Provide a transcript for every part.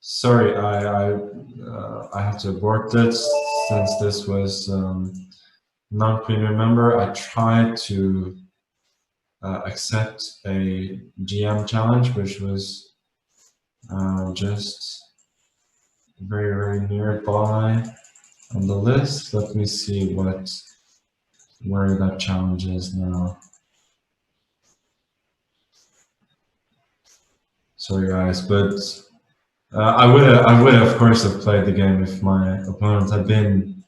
Sorry, I have to abort this since this was non-premium member. I tried to accept a GM challenge, which was just very, very nearby on the list. Let me see where that challenge is now. Sorry, guys, but I would of course have played the game if my opponent had been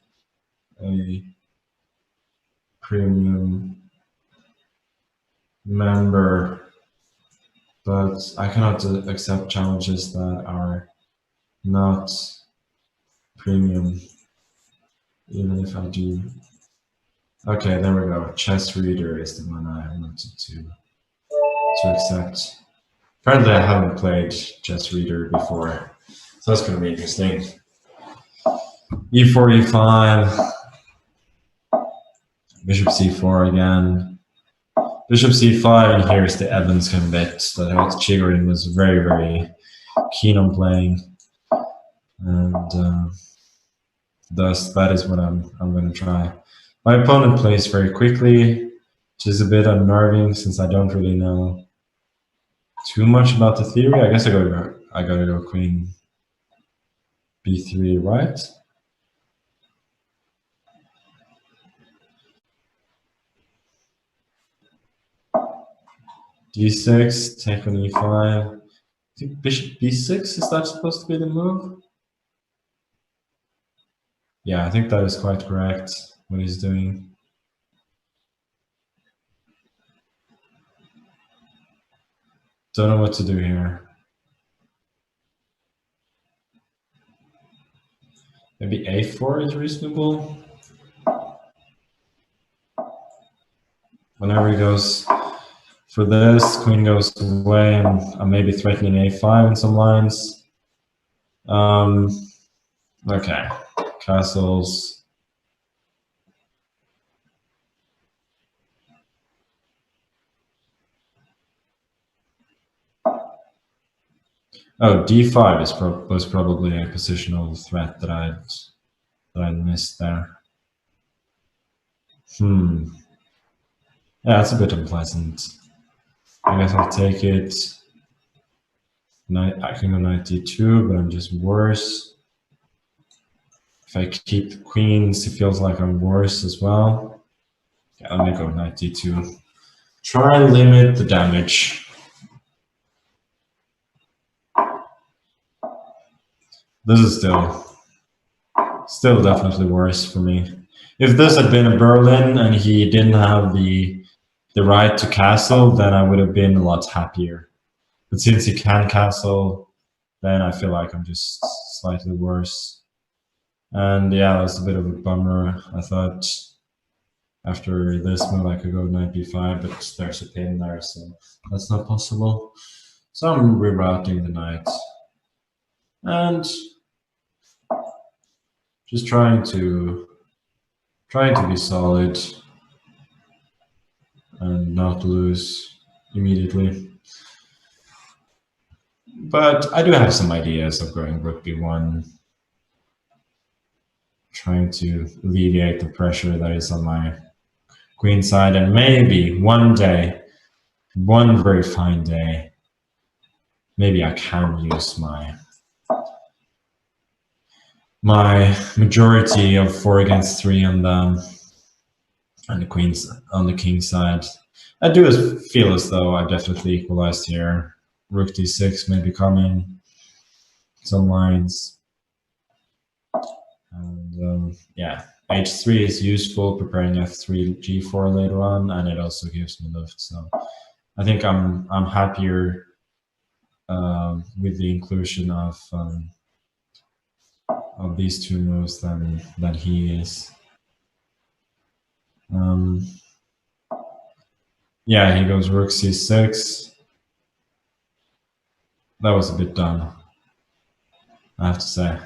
a premium member, but I cannot accept challenges that are not premium, even if I do. Okay, there we go. Chess Reader is the one I wanted to accept. Apparently, I haven't played Chess Reader before, so that's going to be interesting. E4, E5, Bishop C4 again. Bishop C5, and here's the Evans gambit that Chigorin was very, very keen on playing, and thus that is what I'm going to try. My opponent plays very quickly, which is a bit unnerving since I don't really know too much about the theory. I guess I gotta go Queen B3, right? D6, take on E5. I think Bishop B6, is that supposed to be the move? Yeah, I think that is quite correct, what he's doing. Don't know what to do here. Maybe A4 is reasonable. Whenever he goes for this, queen goes away, and I'm maybe threatening A5 in some lines. Okay, castles. Oh, D5 was probably a positional threat that I'd missed there. Yeah, that's a bit unpleasant. I guess I'll take it. I can go knight D2, but I'm just worse. If I keep the queens, it feels like I'm worse as well. Yeah, let me go knight D2. Try and limit the damage. This is still definitely worse for me. If this had been a Berlin and he didn't have the right to castle, then I would have been a lot happier. But since he can castle, then I feel like I'm just slightly worse. And yeah, that's a bit of a bummer. I thought after this move I could go knight b5, but there's a pin there, so that's not possible. So I'm rerouting the knight. And just trying to be solid and not lose immediately. But I do have some ideas of going rook b1, trying to alleviate the pressure that is on my queen side, and maybe one day, one very fine day, maybe I can use my majority of 4 against 3 on the queen's on the king side. I do feel as though I definitely equalized here. Rook d6 may be coming, some lines, and yeah, h3 is useful, preparing f3 g4 later on, and it also gives me lift. So I think I'm happier with the inclusion of these two moves than he is. Yeah, he goes rook c6. That was a bit dumb, I have to say.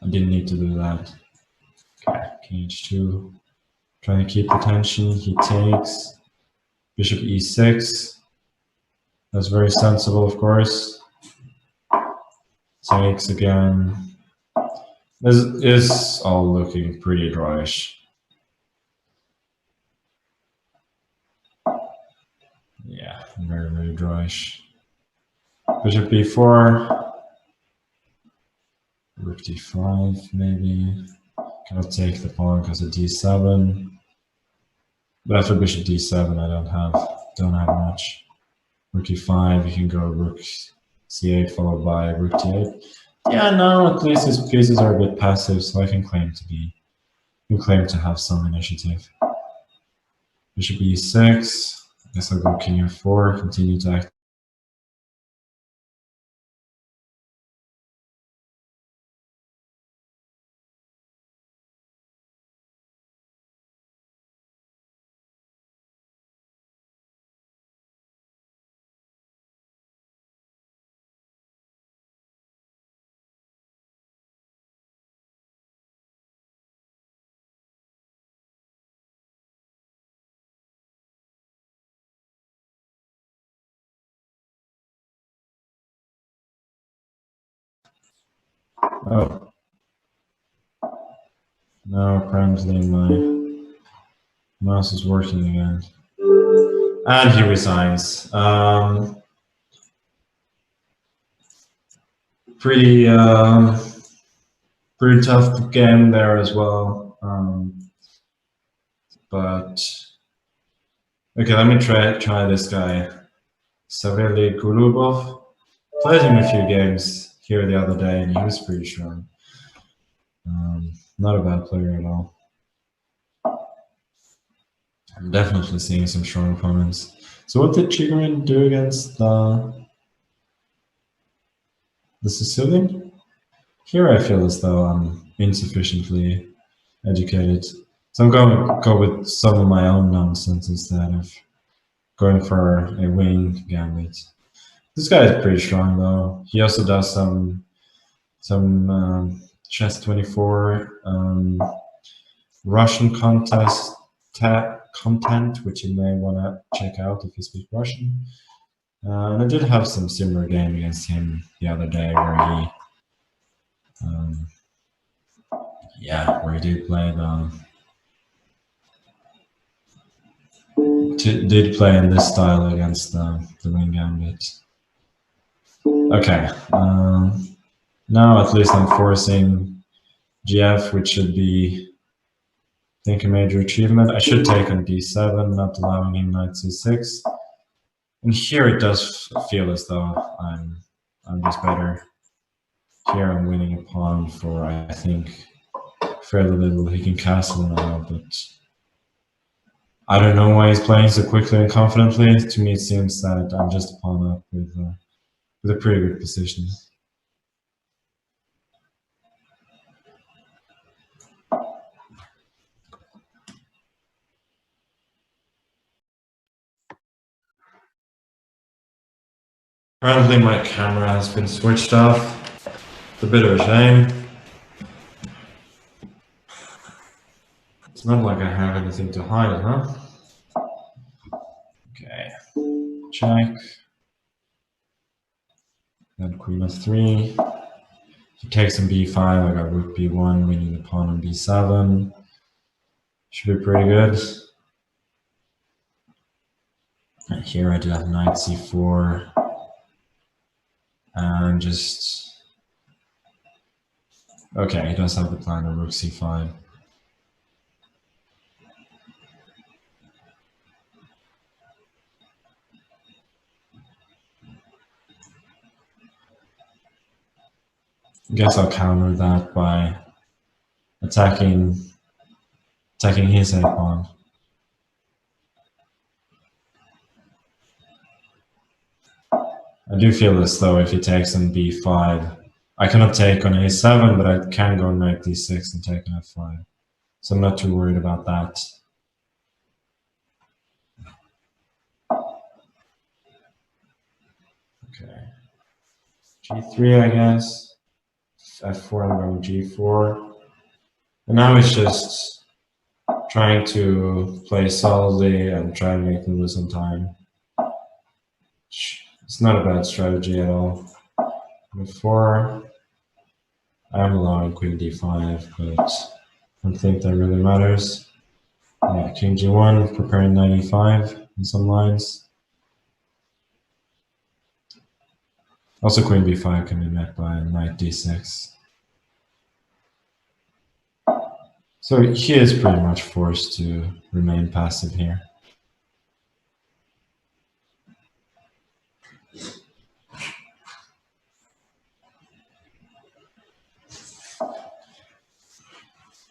I didn't need to do that. Okay, king h2. Trying to keep the tension. He takes. Bishop e6. That's very sensible, of course. Takes again. This is all looking pretty dryish. Yeah, very, very dryish. Bishop b4. Rook d5, maybe. Cannot take the pawn because of d7. But after bishop d7, I don't have much. Rook e5, you can go rook c8 followed by rook d8. Yeah, no, at least his pieces are a bit passive, so I can claim to have some initiative. Bishop e6. I guess I'll go king f4, continue to act. Oh. Now apparently my mouse is working again. And he resigns. Pretty tough game there as well. But okay, let me try this guy. Savely Golubov. Played him a few games here the other day, and he was pretty strong. Not a bad player at all. I'm definitely seeing some strong opponents. So what did Chigarin do against the Sicilian? Here I feel as though I'm insufficiently educated. So I'm going to go with some of my own nonsense instead of going for a wing gambit. This guy is pretty strong though. He also does some chess 24 Russian content, which you may want to check out if you speak Russian. And I did have some similar game against him the other day where he did play did play in this style against the wing gambit. Okay, now at least I'm forcing GF, which should be, I think, a major achievement. I should take on d7, not allowing him knight c6. And here it does feel as though I'm just better. Here I'm winning a pawn for, I think, fairly little. He can castle now, but I don't know why he's playing so quickly and confidently. To me, it seems that I'm just a pawn up with a pretty good position. Apparently my camera has been switched off. It's a bit of a shame. It's not like I have anything to hide, huh? Okay, check. Then queen f3. If he takes on b5, I got rook b1, winning the pawn on b7. Should be pretty good. And here I do have knight c4. And just... Okay, he does have the plan of rook c5. I guess I'll counter that by attacking his a pawn. I do feel as though if he takes on b5, I cannot take on a7, but I can go knight d6 and take on f5. So I'm not too worried about that. Okay. g3, I guess. f4, I'm going g4. And now it's just trying to play solidly and try and make me lose some time. It's not a bad strategy at all. f4. I'm allowing queen d5, but I don't think that really matters. Yeah, king g1, preparing knight e5 in some lines. Also, queen b5 can be met by knight d6. So he is pretty much forced to remain passive here.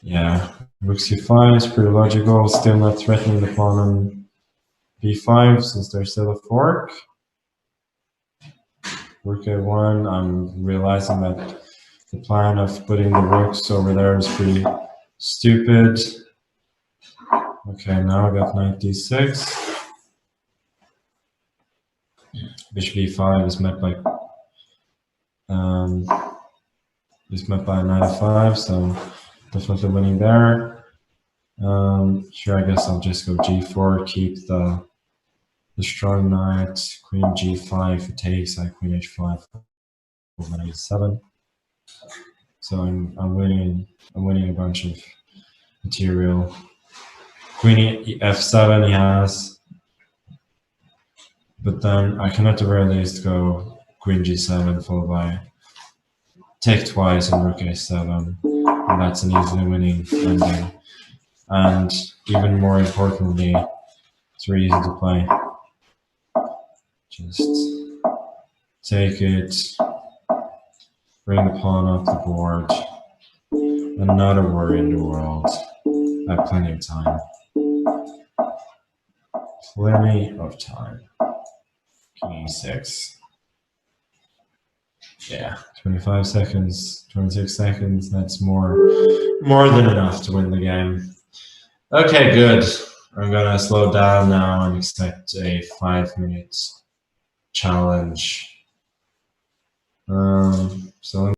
Yeah, rook c5 is pretty logical, still not threatening the pawn on b5 since there's still a fork. Rook a1, I'm realizing that the plan of putting the rooks over there is pretty stupid. Okay, now I got knight d6. Bishop e5 is met by knight f5, so definitely winning there. Here I guess I'll just go g4, keep the strong knight, queen g5 it takes, like queen h5, knight e7. So I'm winning a bunch of material. Queen f7 he has, but then I can at the very least go queen g7 followed by take twice and rook a7, and that's an easily winning ending. And even more importantly, it's really easy to play. Just take it, bring the pawn off the board, and not a worry in the world. I have plenty of time. Plenty of time. King e6. Yeah, 25 seconds, 26 seconds, that's more than enough to win the game. Okay, good. I'm gonna slow down now and expect a 5-minute challenge. So